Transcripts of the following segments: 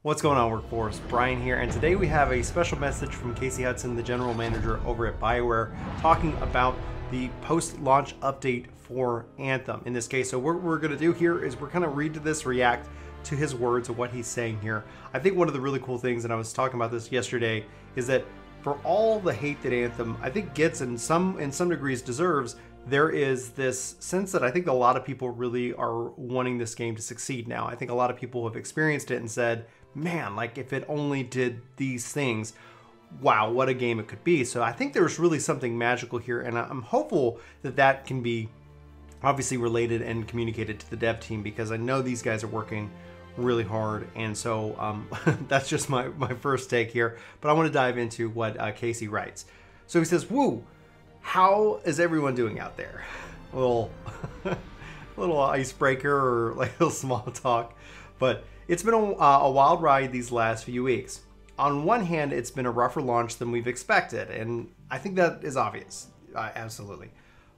What's going on, Workforce? Brian here, and today we have a special message from Casey Hudson, the general manager over at BioWare, talking about the post-launch update for Anthem in this case. So what we're going to do here is we're going to read to this, react to his words of what he's saying here. I think one of the really cool things, and I was talking about this yesterday, is that for all the hate that Anthem I think gets and in some degrees deserves, there is this sense that I think a lot of people really are wanting this game to succeed now. I think a lot of people have experienced it and said, man, like if it only did these things, wow, what a game it could be. So I think there's really something magical here, and I'm hopeful that that can be obviously related and communicated to the dev team, because I know these guys are working really hard. And so that's just my first take here, but I want to dive into what Casey writes. So he says, woo, how is everyone doing out there? A little icebreaker, or like a little small talk, but it's been a wild ride these last few weeks. On one hand, it's been a rougher launch than we've expected, and I think that is obvious, absolutely.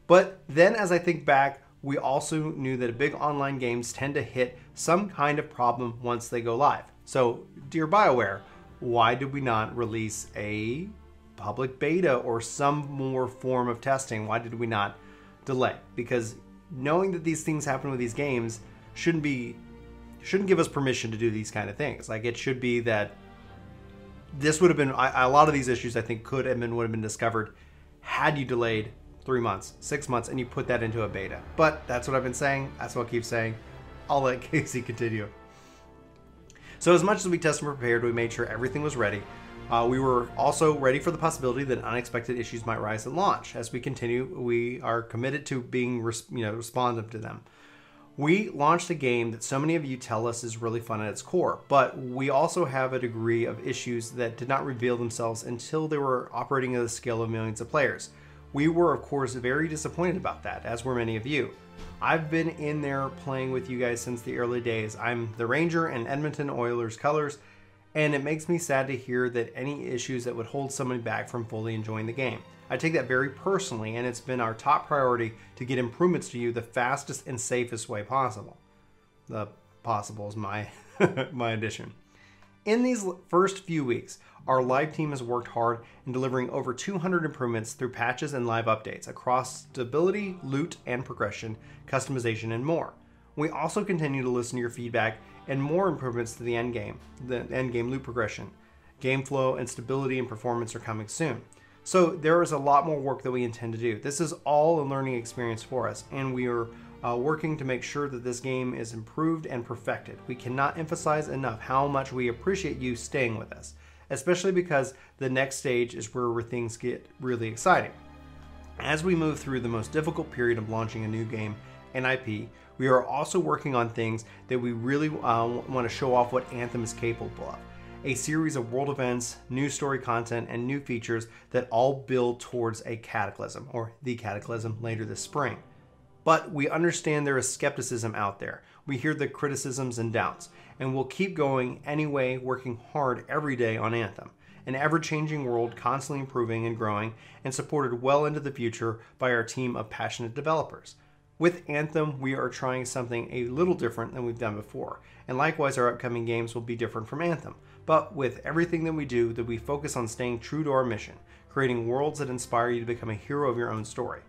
But then as I think back, we also knew that big online games tend to hit some kind of problem once they go live. So, dear BioWare, why did we not release a public beta or some more form of testing? Why did we not delay? Because knowing that these things happen with these games shouldn't give us permission to do these kind of things. Like, it should be that this would have been, a lot of these issues I think would have been discovered had you delayed 3 months, 6 months, and you put that into a beta. But that's what I've been saying. That's what I keep saying. I'll let Casey continue. So as much as we tested and prepared, we made sure everything was ready. We were also ready for the possibility that unexpected issues might rise at launch. As we continue, we are committed to being responsive to them. We launched a game that so many of you tell us is really fun at its core, but we also have a degree of issues that did not reveal themselves until they were operating at the scale of millions of players. We were, of course, very disappointed about that, as were many of you. I've been in there playing with you guys since the early days. I'm the Ranger and Edmonton Oilers colors, and it makes me sad to hear that any issues that would hold somebody back from fully enjoying the game. I take that very personally, and it's been our top priority to get improvements to you the fastest and safest way possible. The possible is my my addition. In these first few weeks, our live team has worked hard in delivering over 200 improvements through patches and live updates across stability, loot and progression, customization, and more. We also continue to listen to your feedback and more improvements to the end game loot progression. Game flow and stability and performance are coming soon. So there is a lot more work that we intend to do. This is all a learning experience for us, and we are working to make sure that this game is improved and perfected. We cannot emphasize enough how much we appreciate you staying with us, especially because the next stage is where things get really exciting. As we move through the most difficult period of launching a new game and IP, we are also working on things that we really want to show off what Anthem is capable of. A series of world events, new story content, and new features that all build towards a cataclysm, or the cataclysm, later this spring. But we understand there is skepticism out there. We hear the criticisms and doubts, and we'll keep going anyway, working hard every day on Anthem, an ever-changing world constantly improving and growing, and supported well into the future by our team of passionate developers. With Anthem, we are trying something a little different than we've done before, and likewise our upcoming games will be different from Anthem. But with everything that we do, that we focus on staying true to our mission, creating worlds that inspire you to become a hero of your own story.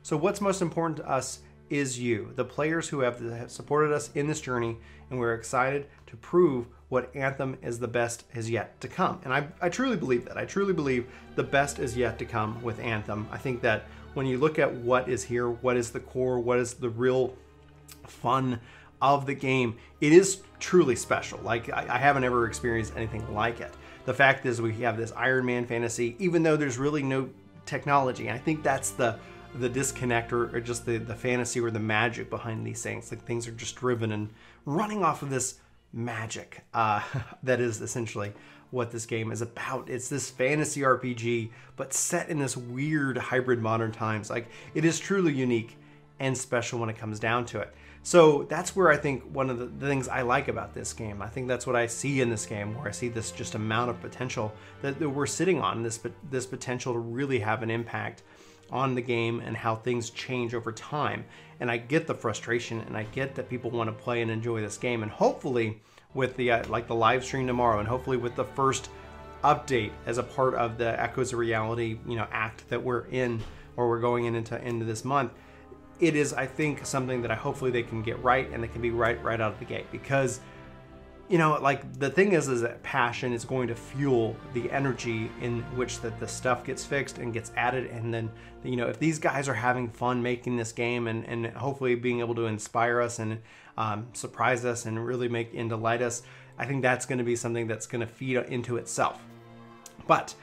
So what's most important to us is you, the players who have supported us in this journey, and we're excited to prove what Anthem is the best is yet to come. And I truly believe that. I truly believe the best is yet to come with Anthem. I think that when you look at what is here, what is the core, what is the real fun of the game, it is truly special. Like, I haven't ever experienced anything like it. The fact is, we have this Iron Man fantasy, even though there's really no technology. And I think that's the disconnect, or just the fantasy or the magic behind these things. Like, things are just driven and running off of this magic that is essentially what this game is about. It's this fantasy RPG, but set in this weird hybrid modern times. Like, it is truly unique and special when it comes down to it. So that's where I think one of the things I like about this game. I think that's what I see in this game, where I see this just amount of potential that we're sitting on, this potential to really have an impact on the game and how things change over time. And I get the frustration, and I get that people want to play and enjoy this game, and hopefully with the like the live stream tomorrow, and hopefully with the first update as a part of the Echoes of Reality, act that we're in, or we're going into this month. It is, I think, something that hopefully they can get right, and they can be right out of the gate, because like the thing is that passion is going to fuel the energy in which that the stuff gets fixed and gets added. And then if these guys are having fun making this game, and hopefully being able to inspire us and surprise us and really make and delight us, I think that's going to be something that's going to feed into itself. But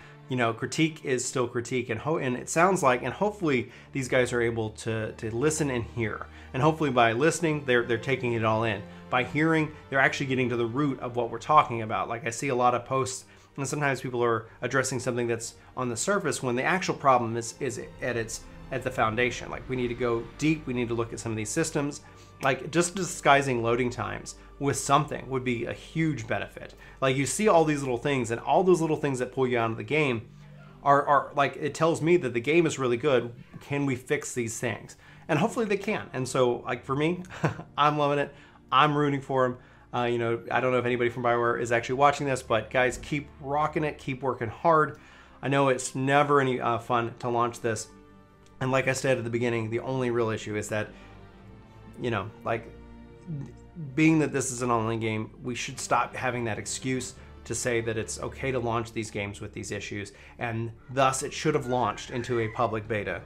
critique is still critique, and it sounds like, and hopefully these guys are able to listen and hear, and hopefully by listening they're taking it all in. By hearing, they're actually getting to the root of what we're talking about. Like, I see a lot of posts, and sometimes people are addressing something that's on the surface when the actual problem is at the foundation. Like, we need to go deep. We need to look at some of these systems. Like, just disguising loading times with something would be a huge benefit. Like, you see all these little things, and all those little things that pull you out of the game are like, it tells me that the game is really good. Can we fix these things? And hopefully they can. And so, like, for me, I'm loving it. I'm rooting for them. I don't know if anybody from BioWare is actually watching this, but guys, keep rocking it. Keep working hard. I know it's never any fun to launch this. And like I said at the beginning, the only real issue is that, like, being that this is an online game, we should stop having that excuse to say that it's okay to launch these games with these issues, and thus it should have launched into a public beta.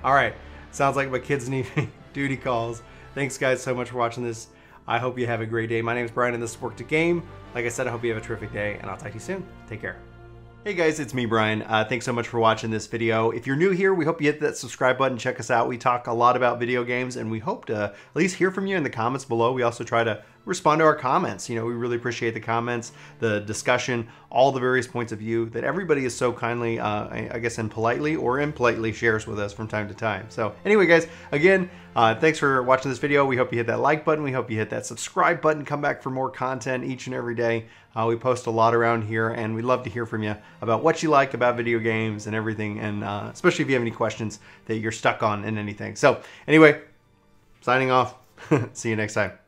All right, sounds like my kids need duty calls. Thanks guys so much for watching this. I hope you have a great day. My name is Brian, and this is Work to Game. Like I said, I hope you have a terrific day, and I'll talk to you soon. Take care. Hey guys, it's me, Brian. Thanks so much for watching this video. If you're new here, we hope you hit that subscribe button. Check us out. We talk a lot about video games, and we hope to at least hear from you in the comments below. We also try to respond to our comments. We really appreciate the comments, the discussion, all the various points of view that everybody is so kindly, I guess, and politely or impolitely shares with us from time to time. So anyway, guys, again, thanks for watching this video. We hope you hit that like button. We hope you hit that subscribe button. Come back for more content each and every day. We post a lot around here, and we'd love to hear from you about what you like about video games and everything, and especially if you have any questions that you're stuck on in anything. So anyway, signing off. See you next time.